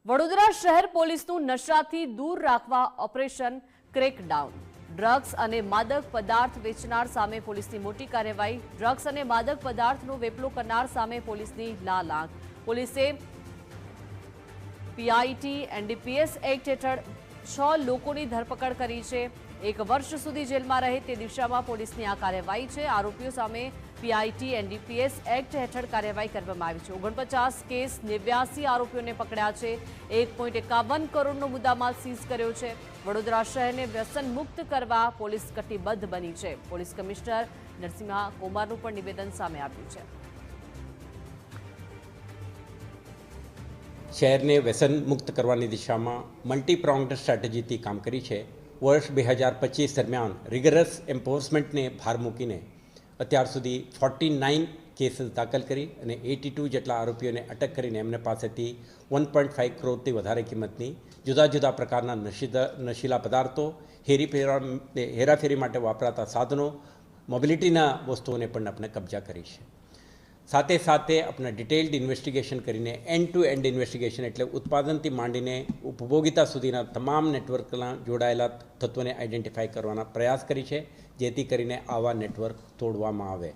વડોદરા શહેર પોલીસનું નશાથી દૂર રાખવા ઓપરેશન ક્રેકડાઉન। ડ્રગ્સ અને માદક પદાર્થ વેચનાર સામે પોલીસની મોટી કાર્યવાહી। ડ્રગ્સ અને માદક પદાર્થનો વેપલો કરનાર સામે પોલીસની લાલ આંખ। પોલીસે પીઆઈટી એનડીપીએસ એક્ટ હેઠળ 6 લોકોની ધરપકડ કરી છે। 1 વર્ષ સુધી જેલમાં રહે તે દિશામાં પોલીસની આ કાર્યવાહી છે। આરોપીઓ સામે પીઆઈટી એનડીપીએસ એક્ટ હેઠળ કાર્યવાહી કરવામાં આવી છે। 49 કેસ 89 આરોપીઓને પકડ્યા છે। 1.51 કરોડનો મુદ્દામાલ સીઝ કર્યો છે। વડોદરા શહેરને વ્યસન મુક્ત કરવા પોલીસ કટિબદ્ધ બની છે। પોલીસ કમિશનર નરસિંહા કુમારનું પણ નિવેદન સામે આવ્યું છે। શહેરને વ્યસન મુક્ત કરવાની દિશામાં મલ્ટીપ્રોંગ્ડ સ્ટ્રેટેજીથી કામ કરી છે। વર્ષ 2025 દરમિયાન રિગરસ એન્ફોર્સમેન્ટને ભાર મૂકીને અત્યાર સુધી 49 કેસીસ દાખલ કરી અને 82 જેટલા આરોપીઓને અટક કરીને એમને પાસેથી 1.5 કરોડથી વધારે કિંમતની જુદા જુદા પ્રકારના નશીલા પદાર્થો, હેરાફેરી માટે વાપરાતા સાધનો, મોબિલિટીના વસ્તુઓને પણ આપણે કબજા કરી છે। સાથે સાથે આપણે ડિટેલ્ડ ઇન્વેસ્ટિગેશન કરીને એન્ડ ટુ એન્ડ ઇન્વેસ્ટિગેશન એટલે ઉત્પાદનથી માંડીને ઉપભોગિતા સુધીના તમામ નેટવર્કના જોડાયેલા તત્વોને આઈડેન્ટિફાઈ કરવાના પ્રયાસ કરી છે, જેથી કરીને આવા નેટવર્ક તોડવામાં આવે।